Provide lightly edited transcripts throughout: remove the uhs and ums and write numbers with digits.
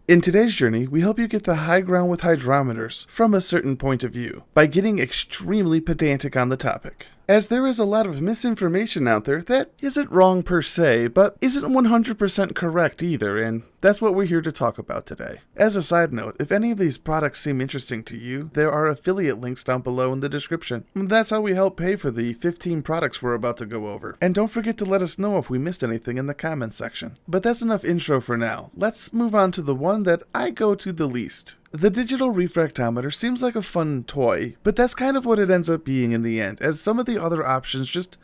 In today's journey, we help you get the high ground with hydrometers from a certain point of view by getting extremely pedantic on the topic. As there is a lot of misinformation out there that isn't wrong per se, but isn't 100% correct either, and that's what we're here to talk about today. As a side note, if any of these products seem interesting to you, there are affiliate links down below in the description. That's how we help pay for the 15 products we're about to go over. And don't forget to let us know if we missed anything in the comments section. But that's enough intro for now. Let's move on to the one that I go to the least. The digital refractometer seems like a fun toy, but that's kind of what it ends up being in the end, as some of the other options just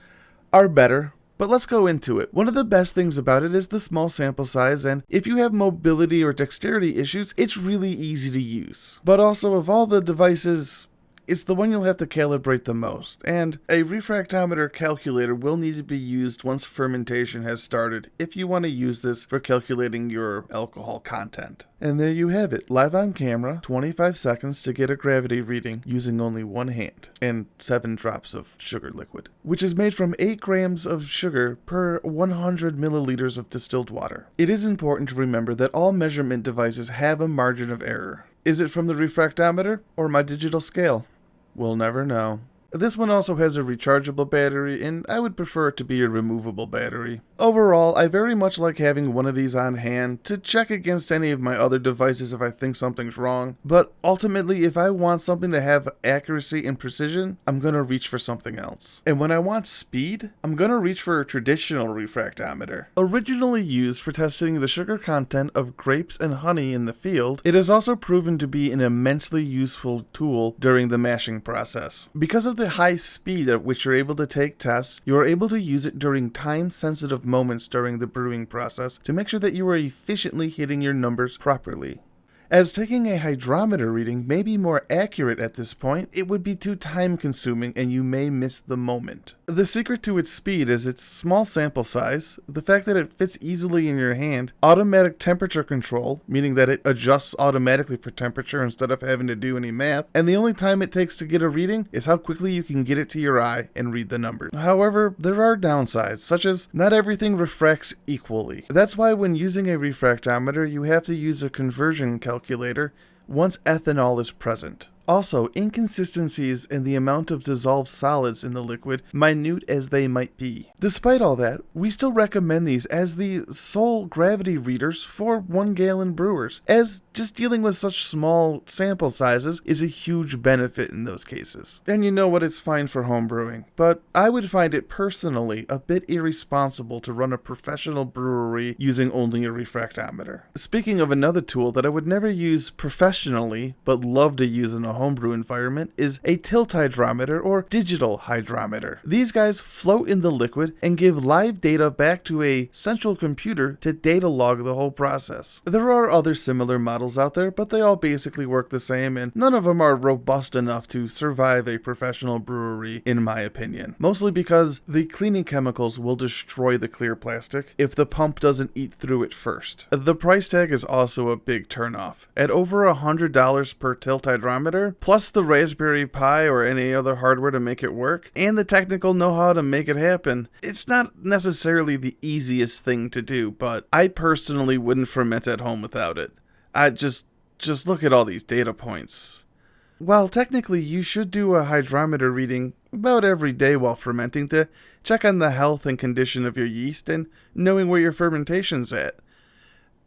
are better. But let's go into it. One of the best things about it is the small sample size, and if you have mobility or dexterity issues, it's really easy to use. But also, of all the devices, it's the one you'll have to calibrate the most, and a refractometer calculator will need to be used once fermentation has started if you want to use this for calculating your alcohol content. And there you have it, live on camera, 25 seconds to get a gravity reading using only one hand, and 7 drops of sugar liquid, which is made from 8 grams of sugar per 100 milliliters of distilled water. It is important to remember that all measurement devices have a margin of error. Is it from the refractometer or my digital scale? We'll never know. This one also has a rechargeable battery, and I would prefer it to be a removable battery. Overall, I very much like having one of these on hand to check against any of my other devices if I think something's wrong, but ultimately if I want something to have accuracy and precision, I'm gonna reach for something else. And when I want speed, I'm gonna reach for a traditional refractometer. Originally used for testing the sugar content of grapes and honey in the field, it has also proven to be an immensely useful tool during the mashing process. Because of the high speed at which you're able to take tests, you are able to use it during time-sensitive moments during the brewing process to make sure that you are efficiently hitting your numbers properly. As taking a hydrometer reading may be more accurate at this point, it would be too time-consuming and you may miss the moment. The secret to its speed is its small sample size, the fact that it fits easily in your hand, automatic temperature control, meaning that it adjusts automatically for temperature instead of having to do any math, and the only time it takes to get a reading is how quickly you can get it to your eye and read the numbers. However, there are downsides, such as not everything refracts equally. That's why when using a refractometer, you have to use a conversion calculator once ethanol is present. Also, inconsistencies in the amount of dissolved solids in the liquid, minute as they might be. Despite all that, we still recommend these as the sole gravity readers for 1-gallon brewers, as just dealing with such small sample sizes is a huge benefit in those cases. And you know what, it's fine for home brewing, but I would find it personally a bit irresponsible to run a professional brewery using only a refractometer. Speaking of another tool that I would never use professionally, but love to use in a homebrew environment, is a tilt hydrometer or digital hydrometer. These guys float in the liquid and give live data back to a central computer to data log the whole process. There are other similar models out there, but they all basically work the same, and none of them are robust enough to survive a professional brewery in my opinion. Mostly because the cleaning chemicals will destroy the clear plastic if the pump doesn't eat through it first. The price tag is also a big turnoff. At over $100 per tilt hydrometer, plus the Raspberry Pi or any other hardware to make it work, and the technical know-how to make it happen, it's not necessarily the easiest thing to do, but I personally wouldn't ferment at home without it. I just look at all these data points. While technically you should do a hydrometer reading about every day while fermenting to check on the health and condition of your yeast and knowing where your fermentation's at,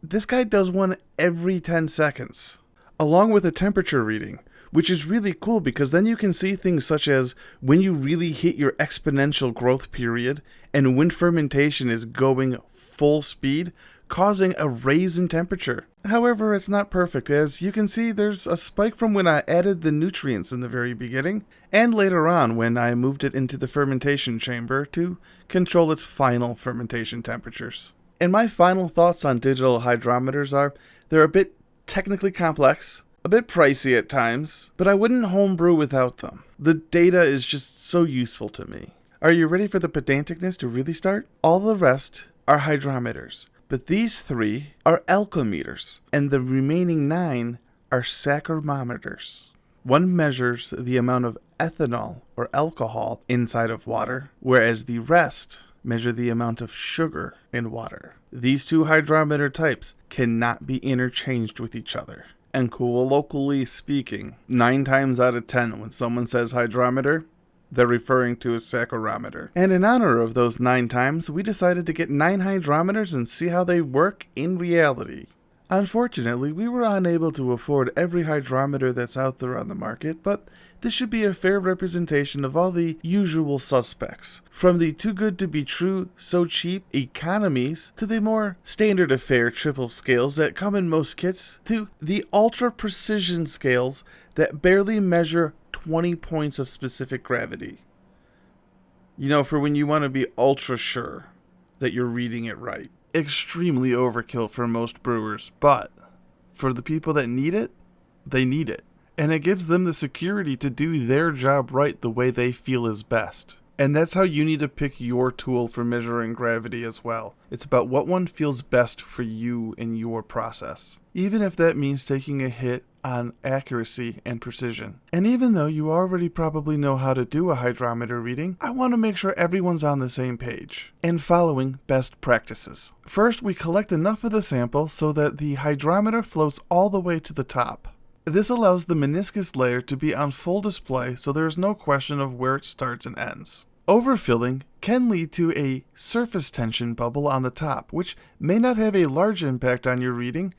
this guy does one every 10 seconds, along with a temperature reading, which is really cool because then you can see things such as when you really hit your exponential growth period and when fermentation is going full speed, causing a raise in temperature. However, it's not perfect. As you can see, there's a spike from when I added the nutrients in the very beginning, and later on when I moved it into the fermentation chamber to control its final fermentation temperatures. And my final thoughts on digital hydrometers are, they're a bit technically complex, a bit pricey at times, but I wouldn't homebrew without them. The data is just so useful to me. Are you ready for the pedanticness to really start? All the rest are hydrometers, but these 3 are alcometers, and the remaining 9 are saccharometers. One measures the amount of ethanol or alcohol inside of water, whereas the rest measure the amount of sugar in water. These two hydrometer types cannot be interchanged with each other. And colloquially speaking, 9 times out of 10 when someone says hydrometer, they're referring to a saccharometer. And in honor of those 9 times, we decided to get 9 hydrometers and see how they work in reality. Unfortunately, we were unable to afford every hydrometer that's out there on the market, but this should be a fair representation of all the usual suspects. From the too good to be true, so cheap economies, to the more standard affair triple scales that come in most kits, to the ultra precision scales that barely measure 20 points of specific gravity. You know, for when you want to be ultra sure that you're reading it right. Extremely overkill for most brewers, but for the people that need it, they need it. And it gives them the security to do their job right the way they feel is best. And that's how you need to pick your tool for measuring gravity as well. It's about what one feels best for you in your process. Even if that means taking a hit on accuracy and precision. And even though you already probably know how to do a hydrometer reading, I want to make sure everyone's on the same page and following best practices. First, we collect enough of the sample so that the hydrometer floats all the way to the top. This allows the meniscus layer to be on full display so there is no question of where it starts and ends. Overfilling can lead to a surface tension bubble on the top, which may not have a large impact on your reading,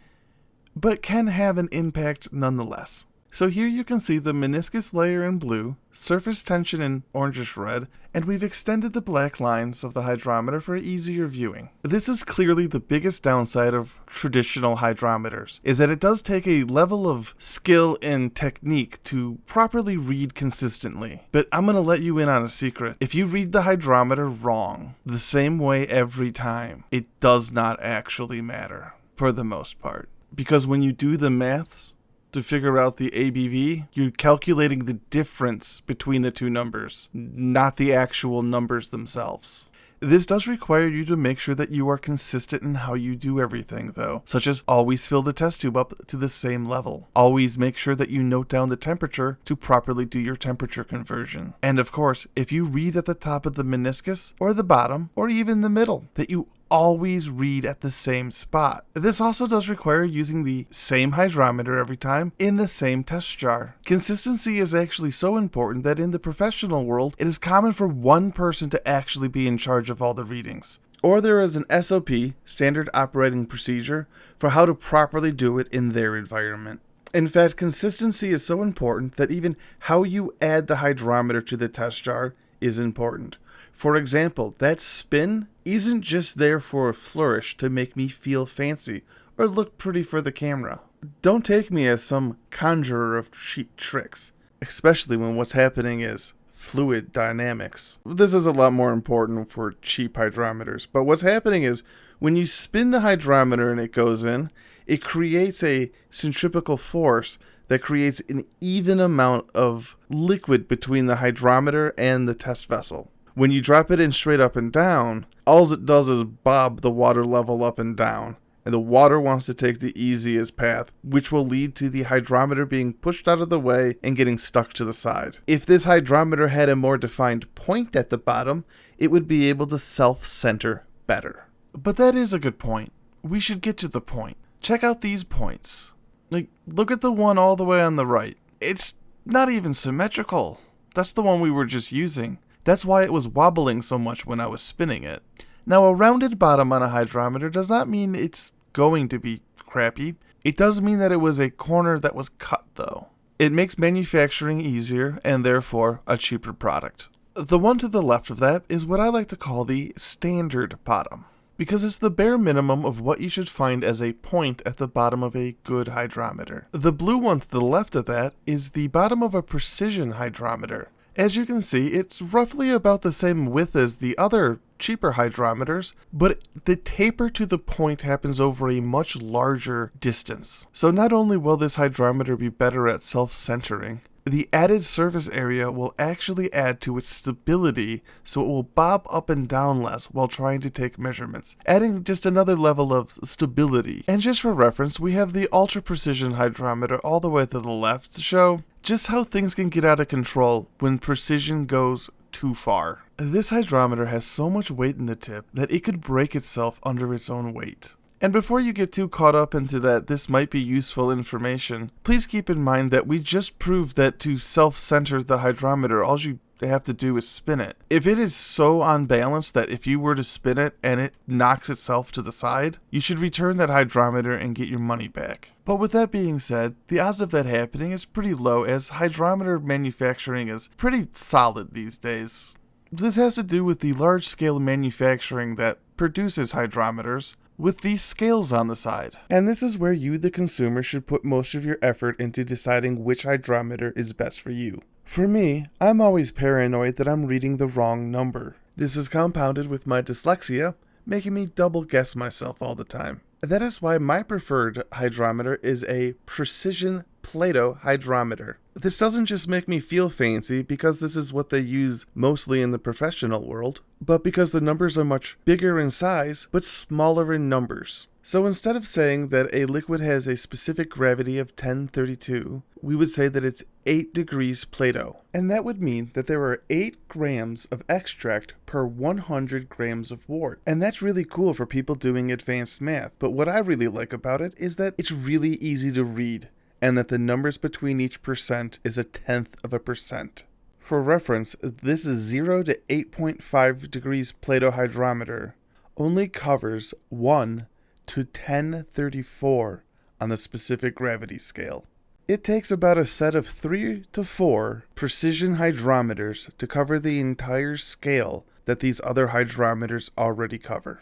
but can have an impact nonetheless. So here you can see the meniscus layer in blue, surface tension in orangish red, and we've extended the black lines of the hydrometer for easier viewing. This is clearly the biggest downside of traditional hydrometers, is that it does take a level of skill and technique to properly read consistently. But I'm going to let you in on a secret. If you read the hydrometer wrong, the same way every time, it does not actually matter, for the most part. Because when you do the maths to figure out the ABV, you're calculating the difference between the two numbers, not the actual numbers themselves. This does require you to make sure that you are consistent in how you do everything, though, such as always fill the test tube up to the same level. Always make sure that you note down the temperature to properly do your temperature conversion. And of course, if you read at the top of the meniscus, or the bottom, or even the middle, that you always read at the same spot. This also does require using the same hydrometer every time in the same test jar. Consistency is actually so important that in the professional world, it is common for one person to actually be in charge of all the readings. Or there is an SOP, standard operating procedure, for how to properly do it in their environment. In fact, consistency is so important that even how you add the hydrometer to the test jar is important. For example, that spin isn't just there for a flourish to make me feel fancy or look pretty for the camera. Don't take me as some conjurer of cheap tricks, especially when what's happening is fluid dynamics. This is a lot more important for cheap hydrometers, but what's happening is when you spin the hydrometer and it goes in, it creates a centripetal force that creates an even amount of liquid between the hydrometer and the test vessel. When you drop it in straight up and down, all it does is bob the water level up and down, and the water wants to take the easiest path, which will lead to the hydrometer being pushed out of the way and getting stuck to the side. If this hydrometer had a more defined point at the bottom, it would be able to self-center better. But that is a good point. We should get to the point. Check out these points. Look at the one all the way on the right. It's not even symmetrical. That's the one we were just using. That's why it was wobbling so much when I was spinning it. Now, a rounded bottom on a hydrometer does not mean it's going to be crappy. It does mean that it was a corner that was cut, though. It makes manufacturing easier and therefore a cheaper product. The one to the left of that is what I like to call the standard bottom, because it's the bare minimum of what you should find as a point at the bottom of a good hydrometer. The blue one to the left of that is the bottom of a precision hydrometer. As you can see, it's roughly about the same width as the other cheaper hydrometers, but the taper to the point happens over a much larger distance. So not only will this hydrometer be better at self-centering, the added surface area will actually add to its stability, so it will bob up and down less while trying to take measurements, adding just another level of stability. And just for reference, we have the ultra precision hydrometer all the way to the left to show just how things can get out of control when precision goes too far. This hydrometer has so much weight in the tip that it could break itself under its own weight. And before you get too caught up into that this might be useful information, please keep in mind that we just proved that to self-center the hydrometer, all you have to do is spin it. If it is so unbalanced that if you were to spin it and it knocks itself to the side, you should return that hydrometer and get your money back. But with that being said, the odds of that happening is pretty low, as hydrometer manufacturing is pretty solid these days. This has to do with the large-scale manufacturing that produces hydrometers with these scales on the side. And this is where you, the consumer, should put most of your effort into deciding which hydrometer is best for you. For me, I'm always paranoid that I'm reading the wrong number. This is compounded with my dyslexia, making me double guess myself all the time. That is why my preferred hydrometer is a precision Plato hydrometer. This doesn't just make me feel fancy because this is what they use mostly in the professional world, but because the numbers are much bigger in size, but smaller in numbers. So instead of saying that a liquid has a specific gravity of 1032, we would say that it's 8 degrees Plato. And that would mean that there are 8 grams of extract per 100 grams of wort. And that's really cool for people doing advanced math. But what I really like about it is that it's really easy to read, and that the numbers between each percent is 1/10 of a percent. For reference, this is 0 to 8.5 degrees Plato hydrometer only covers 1 to 1034 on the specific gravity scale. It takes about a set of 3 to 4 precision hydrometers to cover the entire scale that these other hydrometers already cover.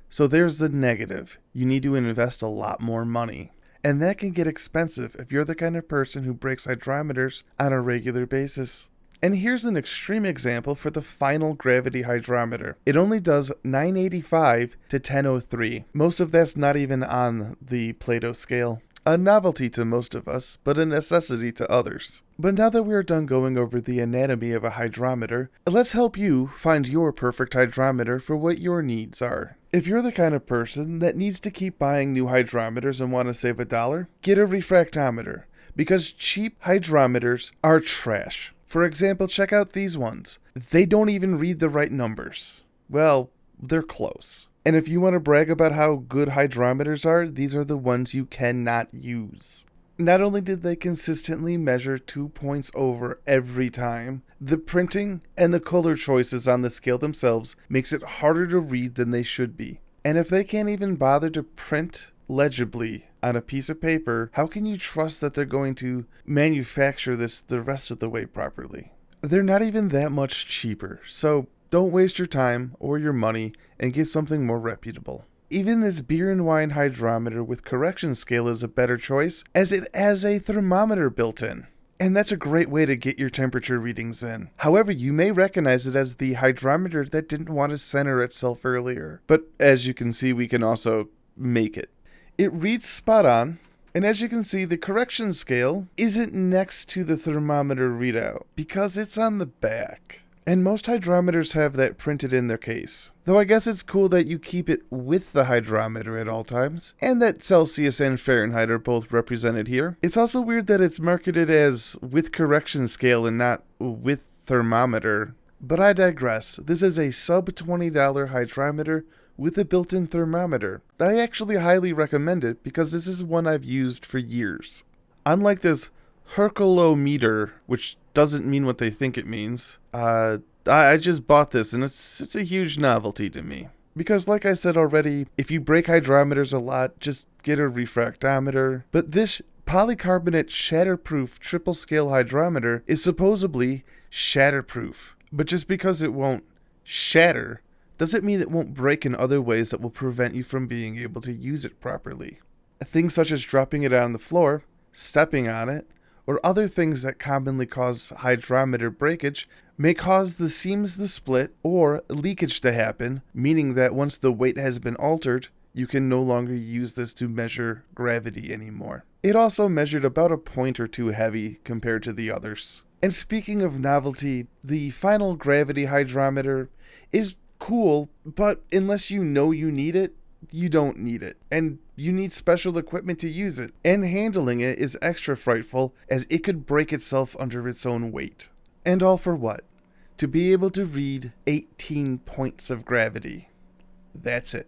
So there's the negative. You need to invest a lot more money. And that can get expensive if you're the kind of person who breaks hydrometers on a regular basis. And here's an extreme example for the final gravity hydrometer. It only does 985 to 1003. Most of that's not even on the Plato scale. A novelty to most of us, but a necessity to others. But now that we are done going over the anatomy of a hydrometer, let's help you find your perfect hydrometer for what your needs are. If you're the kind of person that needs to keep buying new hydrometers and want to save $1, get a refractometer, because cheap hydrometers are trash. For example, check out these ones. They don't even read the right numbers. Well, they're close. And if you want to brag about how good hydrometers are, these are the ones you cannot use. Not only did they consistently measure 2 points over every time, the printing and the color choices on the scale themselves makes it harder to read than they should be. And if they can't even bother to print legibly on a piece of paper, how can you trust that they're going to manufacture this the rest of the way properly? They're not even that much cheaper, so don't waste your time or your money and get something more reputable. Even this beer and wine hydrometer with correction scale is a better choice, as it has a thermometer built in. And that's a great way to get your temperature readings in. However, you may recognize it as the hydrometer that didn't want to center itself earlier. But as you can see, we can also make it. It reads spot on, and as you can see, the correction scale isn't next to the thermometer readout because it's on the back. And most hydrometers have that printed in their case. Though I guess it's cool that you keep it with the hydrometer at all times, and that Celsius and Fahrenheit are both represented here. It's also weird that it's marketed as with correction scale and not with thermometer. But I digress. This is a sub $20 hydrometer with a built-in thermometer. I actually highly recommend it because this is one I've used for years. Unlike this Hydrometer, which doesn't mean what they think it means, I just bought this and it's a huge novelty to me. Because like I said already, if you break hydrometers a lot, just get a refractometer. But this polycarbonate shatterproof triple scale hydrometer is supposedly shatterproof. But just because it won't shatter doesn't mean it won't break in other ways that will prevent you from being able to use it properly. Things such as dropping it on the floor, stepping on it, or other things that commonly cause hydrometer breakage may cause the seams to split or leakage to happen, meaning that once the weight has been altered, you can no longer use this to measure gravity anymore. It also measured about a point or two heavy compared to the others. And speaking of novelty, the final gravity hydrometer is cool, but unless you know you need it, you don't need it. And you need special equipment to use it. And handling it is extra frightful, as it could break itself under its own weight. And all for what? to be able to read 18 points of gravity. That's it.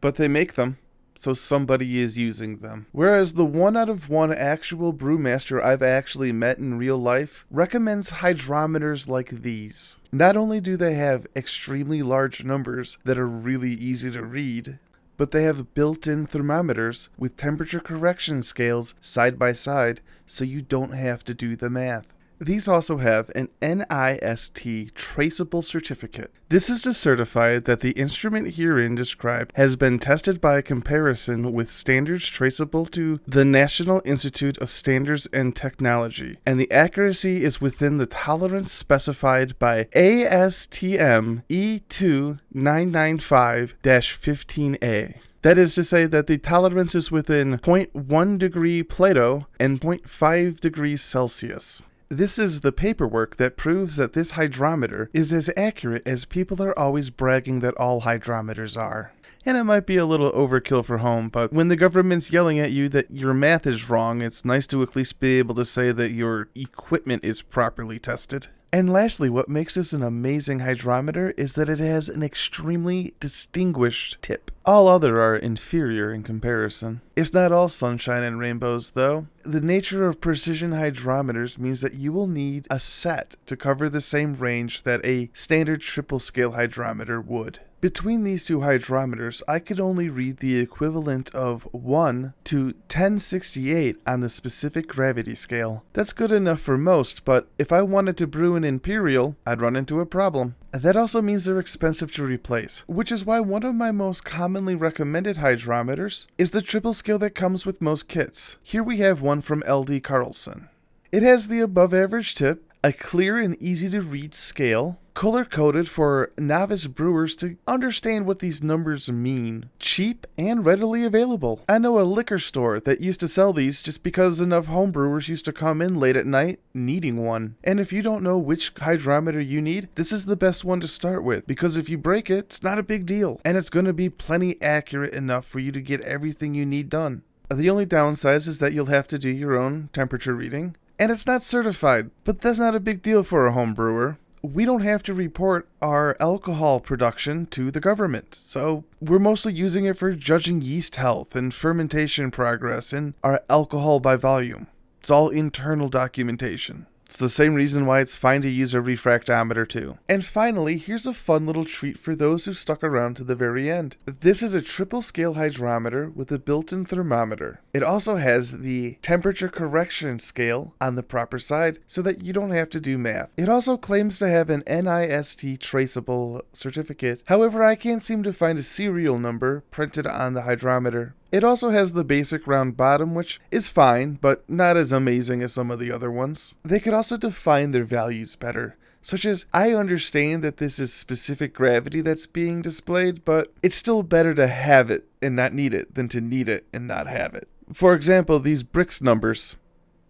But they make them, so somebody is using them. Whereas the 1 out of 1 actual brewmaster I've actually met in real life recommends hydrometers like these. Not only do they have extremely large numbers that are really easy to read, but they have built-in thermometers with temperature correction scales side by side, so you don't have to do the math. These also have an NIST traceable certificate. This is to certify that the instrument herein described has been tested by a comparison with standards traceable to the National Institute of Standards and Technology, and the accuracy is within the tolerance specified by ASTM E2995-15A. That is to say that the tolerance is within 0.1 degree Plato and 0.5 degrees Celsius. This is the paperwork that proves that this hydrometer is as accurate as people are always bragging that all hydrometers are. And it might be a little overkill for home, but when the government's yelling at you that your math is wrong, it's nice to at least be able to say that your equipment is properly tested. And lastly, what makes this an amazing hydrometer is that it has an extremely distinguished tip. All other are inferior in comparison. It's not all sunshine and rainbows, though. The nature of precision hydrometers means that you will need a set to cover the same range that a standard triple scale hydrometer would. Between these two hydrometers, I could only read the equivalent of 1 to 1068 on the specific gravity scale. That's good enough for most, but if I wanted to brew an imperial, I'd run into a problem. That also means they're expensive to replace, which is why one of my most commonly recommended hydrometers is the triple scale that comes with most kits. Here we have one from LD Carlson. It has the above average tip, a clear and easy to read scale, color-coded for novice brewers to understand what these numbers mean, cheap and readily available. I know a liquor store that used to sell these just because enough homebrewers used to come in late at night needing one. And if you don't know which hydrometer you need, this is the best one to start with, because if you break it, it's not a big deal, and it's going to be plenty accurate enough for you to get everything you need done. The only downside is that you'll have to do your own temperature reading, and it's not certified, but that's not a big deal for a home brewer. We don't have to report our alcohol production to the government, so we're mostly using it for judging yeast health and fermentation progress and our alcohol by volume. It's all internal documentation. It's the same reason why it's fine to use a refractometer too. And finally, here's a fun little treat for those who stuck around to the very end. This is a triple scale hydrometer with a built-in thermometer. It also has the temperature correction scale on the proper side so that you don't have to do math. It also claims to have an NIST traceable certificate. However, I can't seem to find a serial number printed on the hydrometer. It also has the basic round bottom, which is fine, but not as amazing as some of the other ones. They could also define their values better, such as, I understand that this is specific gravity that's being displayed, but it's still better to have it and not need it than to need it and not have it. For example, these Brix numbers.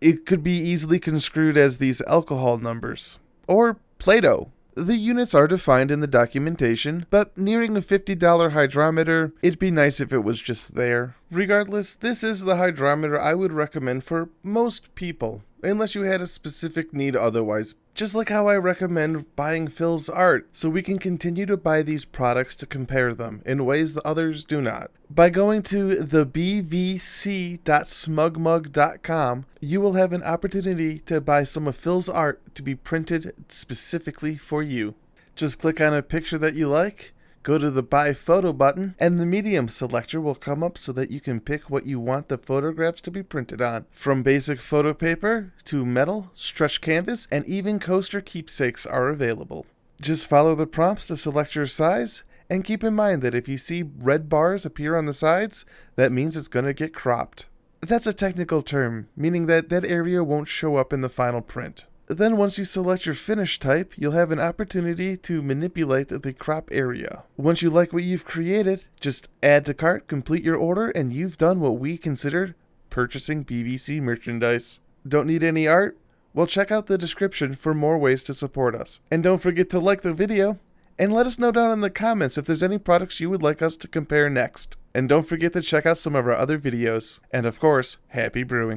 It could be easily construed as these alcohol numbers, or Plato. The units are defined in the documentation, but nearing a $50 hydrometer, it'd be nice if it was just there. Regardless, this is the hydrometer I would recommend for most people, unless you had a specific need otherwise. Just like how I recommend buying Phil's art, so we can continue to buy these products to compare them in ways that others do not. By going to thebvc.smugmug.com, you will have an opportunity to buy some of Phil's art to be printed specifically for you. Just click on a picture that you like, go to the Buy Photo button, and the medium selector will come up so that you can pick what you want the photographs to be printed on. From basic photo paper to metal, stretch canvas, and even coaster keepsakes are available. Just follow the prompts to select your size, and keep in mind that if you see red bars appear on the sides, that means it's going to get cropped. That's a technical term, meaning that that area won't show up in the final print. Then once you select your finish type, you'll have an opportunity to manipulate the crop area. Once you like what you've created, just add to cart, complete your order, and you've done what we considered purchasing BBC merchandise. Don't need any art? Well, check out the description for more ways to support us. And don't forget to like the video, and let us know down in the comments if there's any products you would like us to compare next. And don't forget to check out some of our other videos. And of course, happy brewing.